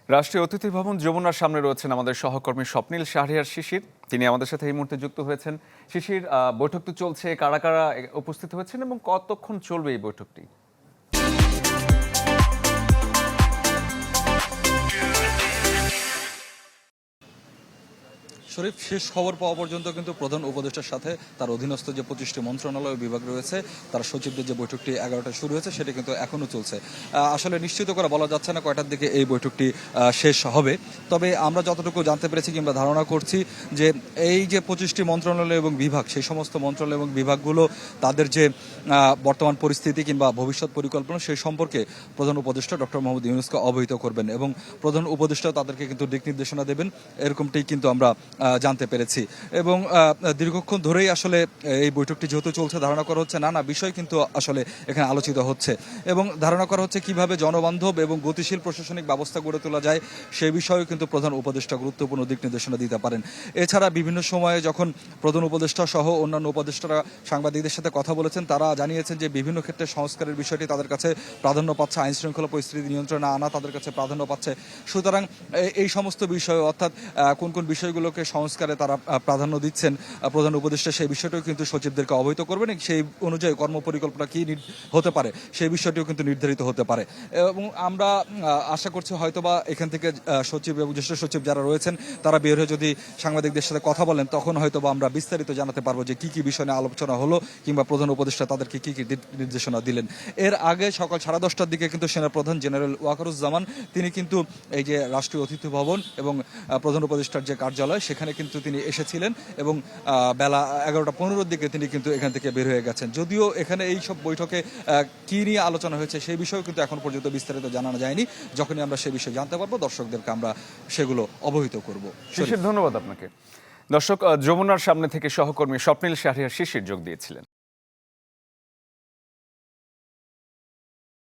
রাষ্ট্রীয় অতিথি ভবন যমুনার সামনে রয়েছেন আমাদের সহকর্মী স্বপ্নিল শাহরিয়ার শিশির। তিনি আমাদের সাথে এই মুহূর্তে যুক্ত হয়েছেন। শিশির, বৈঠক তো চলছে, কারা কারা উপস্থিত হয়েছেন এবং কতক্ষণ চলবে এই বৈঠকটি? শরীফ, শেষ খবর পাওয়া পর্যন্ত কিন্তু প্রধান উপদেষ্টার সাথে তার অধীনস্থ যে 25টি মন্ত্রণালয় বিভাগ রয়েছে তার সচিবদের যে বৈঠকটি 11টায় শুরু হয়েছে সেটা কিন্তু এখনো চলছে। আসলে নিশ্চিত করে বলা যাচ্ছে না কয়টার দিকে এই বৈঠকটি শেষ হবে। তবে আমরা যতটুকু জানতে পেরেছি কিংবা ধারণা করছি যে এই যে 25টি মন্ত্রণালয় এবং বিভাগ, সেই সমস্ত মন্ত্রণালয় এবং বিভাগগুলো তাদের যে বর্তমান পরিস্থিতি কিংবা ভবিষ্যৎ পরিকল্পনা সেই সম্পর্কে প্রধান উপদেষ্টা ডক্টর মোহাম্মদ ইউনূসকে অবহিত করবেন এবং প্রধান উপদেষ্টা তাদেরকে কিন্তু দিক নির্দেশনা দেবেন, এরকমটি কিন্তু আমরা জানতে পেরেছি। এবং দীর্ঘক্ষণ ধরেই আসলে এই বৈঠকটি যেহেতু চলছে, ধারণা করা হচ্ছে নানা বিষয় কিন্তু আসলে এখানে আলোচিত হচ্ছে এবং ধারণা করা হচ্ছে কিভাবে জনবান্ধব এবং গতিশীল প্রশাসনিক ব্যবস্থা গড়ে তোলা যায় সেই বিষয়েও কিন্তু প্রধান উপদেষ্টা গুরুত্বপূর্ণ দিক নির্দেশনা দিতে পারেন। এছাড়া বিভিন্ন সময়ে যখন প্রধান উপদেষ্টা সহ অন্যান্য উপদেষ্টারা সাংবাদিকদের সাথে কথা বলেছেন, তারা জানিয়েছেন যে বিভিন্ন ক্ষেত্রে সংস্কারের বিষয়টি তাদের কাছে প্রাধান্য পাচ্ছে, আইন শৃঙ্খলা পরিস্থিতি নিয়ন্ত্রণে আনা তাদের কাছে প্রাধান্য পাচ্ছে। সুতরাং এই সমস্ত বিষয়, অর্থাৎ কোন কোন বিষয়গুলোকে সংস্কারে তারা প্রাধান্য দিচ্ছেন, প্রধান উপদেষ্টা সেই বিষয়টিও কিন্তু সচিবদেরকে অবহিত করবেন। সেই অনুযায়ী কর্মপরিকল্পনা কি হতে পারে সেই বিষয়টিও কিন্তু নির্ধারিত হতে পারে এবং আমরা আশা করছি হয়তোবা এখান থেকে সচিব এবং জ্যেষ্ঠ সচিব যারা রয়েছেন তারা বের হয়ে যদি সাংবাদিকদের সাথে কথা বলেন তখন হয়তোবা আমরা বিস্তারিত জানাতে পারবো যে কি কি বিষয় নিয়ে আলোচনা হলো কিংবা প্রধান উপদেষ্টা তাদেরকে কি কি নির্দেশনা দিলেন। এর আগে সকাল 10:30টার দিকে কিন্তু সেনাপ্রধান জেনারেল ওয়াকারুজ্জামান তিনি কিন্তু এই যে রাষ্ট্রীয় অতিথি ভবন এবং প্রধান উপদেষ্টার যে কার্যালয় সেখানে কিন্তু তিনি এসেছিলেন এবং বেলা 11:15-র দিকে তিনি কিন্তু এখান থেকে বের হয়ে গেছেন। যদিও এখানে এই সব বৈঠকে কি নিয়ে আলোচনা হয়েছে সেই বিষয়েও কিন্তু এখন পর্যন্ত বিস্তারিত জানানো যায়নি। যখনই আমরা সে বিষয়ে জানতে পারবো দর্শকদেরকে আমরা সেগুলো অবহিত করব। শিশির, ধন্যবাদ আপনাকে। দর্শক, যমুনার সামনে থেকে সহকর্মী স্বপ্নিল শাহরিয়ার শিশির যোগ দিয়েছিলেন।